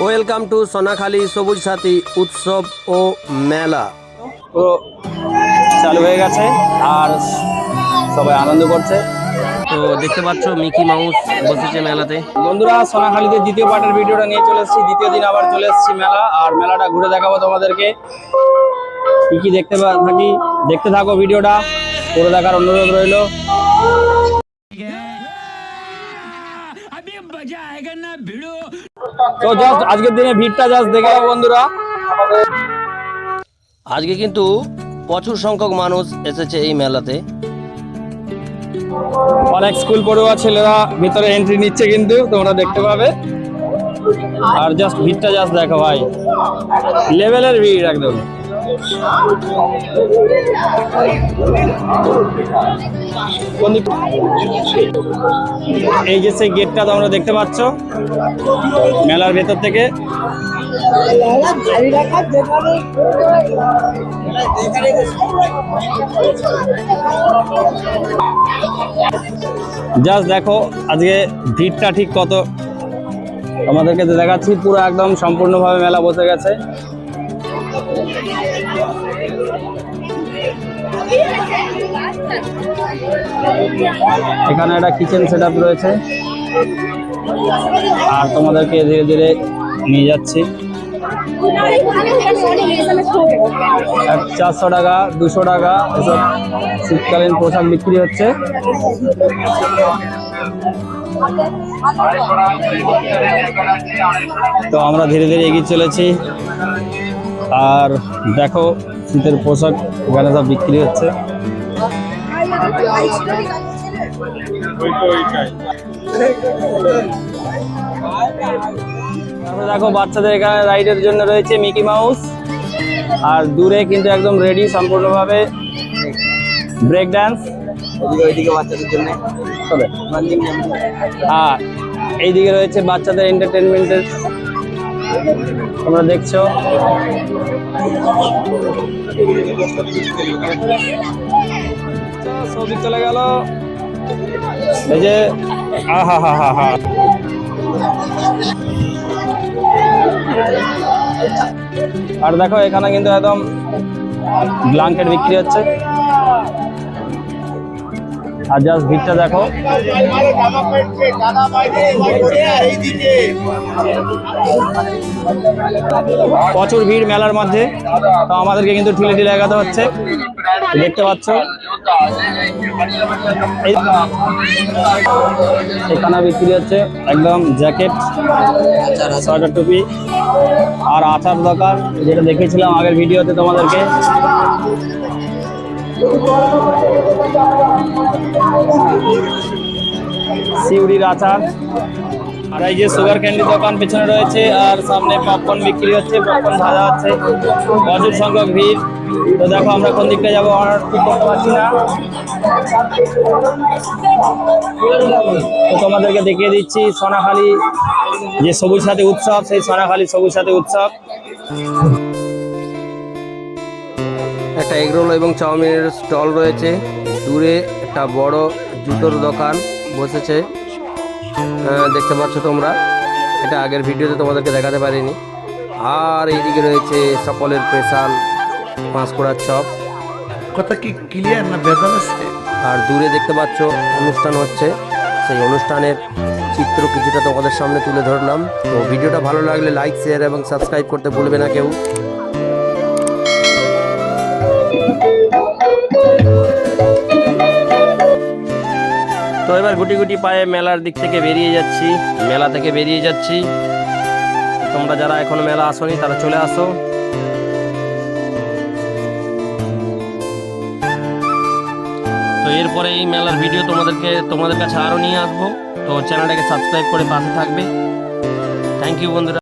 Welcome to Sonakhali সবুজ সাথী উৎসব ও মেলা। তো চালু হয়ে গেছে আর সবাই আনন্দ করছে। তো দেখতে পাচ্ছ মিকি মাউস বসেছে মেলাতে। বন্ধুরা, সোনাখালীতে দ্বিতীয় পার্টের ভিডিওটা নিয়ে চলে এসেছি। দ্বিতীয় দিন আবার চলে এসেছি মেলা, আর মেলাটা ঘুরে দেখাবো তোমাদেরকে কি কি দেখতে থাকো ভিডিওটা, পুরো দেখার অনুরোধ রইল। তো জাস্ট আজকের দিনে ভিড়টা জাস্ট দেখে নাও বন্ধুরা। আজকে কিন্তু প্রচুর সংখ্যক মানুষ এসেছে এই মেলাতে। অনেক স্কুল পড়ুয়া ছেলেরা ভিতরে এন্ট্রি নিচ্ছে, কিন্তু তোমরা দেখতে পাবে। আর জাস্ট ভিড়টা জাস্ট দেখো ভাই, লেভেলের ভিড় একদম। এই যে সেই গেটটা তোমরা দেখতে পাচ্ছ মেলার ভেতর থেকে। জাস্ট দেখো আজকে ভিড়টা ঠিক কত, আমাদেরকে দেখাচ্ছি। পুরো একদম সম্পূর্ণভাবে মেলা বসে গেছে। এখানে একটা কিচেন সেটআপ রয়েছে, আর তোমাদেরকে ধীরে ধীরে নিয়ে যাচ্ছি। 400 টাকা 200 টাকা এসব শীতকালীন পোশাক বিক্রি হচ্ছে। তো আমরা ধীরে ধীরে এগিয়ে চলেছি, আর দেখো শীতের পোশাক এখানে সব বিক্রি হচ্ছে। দেখো বাচ্চাদের এখানে রাইডের জন্য রয়েছে মিকি মাউস, আর দূরে কিন্তু একদম রেডি সম্পূর্ণভাবে ব্রেক ডান্স। ওইদিকে বাচ্চাদের জন্য আর এইদিকে রয়েছে বাচ্চাদের এন্টারটেনমেন্টের, তোমরা দেখছো। ছবি চলে গেল এই যে, আহা হা হা হা। আর দেখো এখানে কিন্তু একদম ব্ল্যাঙ্কেট বিক্রি হচ্ছে। আর জাস্ট ভিড়টা দেখো, প্রচুর ভিড় মেলার মধ্যে। তো আমাদেরকে কিন্তু ঠেলে লাগাতে হচ্ছে, দেখতে পাচ্ছ। এখানে বিক্রি হচ্ছে একদম জ্যাকেট, সোয়েটার, টুপি আর আচার দোকান, যেটা দেখেছিলাম আগের ভিডিওতে তোমাদেরকে। সিউড়ির আচার, আর এই যে সুগার ক্যান্ডি দোকান পেছনে রয়েছে, আর সামনে পপকর্ন বিক্রি হচ্ছে, পপকর্ন ভাজা হচ্ছে। প্রচুর সংখ্যক ভিড়। তো দেখো আমরা কোন দিকটা যাবো ঠিক করতে পারছি না, তো তোমাদেরকে দেখিয়ে দিচ্ছি সোনাখালী যে সবুজ সাথী উৎসব, সেই সোনাখালী সবুজ সাথী উৎসব। একটা এগরোল এবং চাউমিনের স্টল রয়েছে। দূরে একটা বড় জুতোর দোকান বসেছে, দেখতে পাচ্ছ তোমরা। এটা আগের ভিডিওতে তোমাদেরকে দেখাতে পারিনি। আর এইদিকে রয়েছে সকলের স্পেশাল পাঁশকুড়ার চপ। কথা কি ক্লিয়ার না ভেজাল আছে? আর দূরে দেখতে পাচ্ছ অনুষ্ঠান হচ্ছে, সেই অনুষ্ঠানের চিত্র কিছুটা তোমাদের সামনে তুলে ধরলাম। তো ভিডিওটা ভালো লাগলে লাইক, শেয়ার এবং সাবস্ক্রাইব করতে ভুলবে না কেউ। তো এবার গুটি গুটি পায়ে মেলার দিক থেকে বেরিয়ে যাচ্ছি, মেলা থেকে বেরিয়ে যাচ্ছি। তোমরা যারা এখনো মেলা আসোনি তারা চলে আসো। তো এরপরে এই মেলার ভিডিও তোমাদের কাছে আরও নিয়ে আসবো। তো চ্যানেলটাকে সাবস্ক্রাইব করে পাশে থাকবে। থ্যাংক ইউ বন্ধুরা।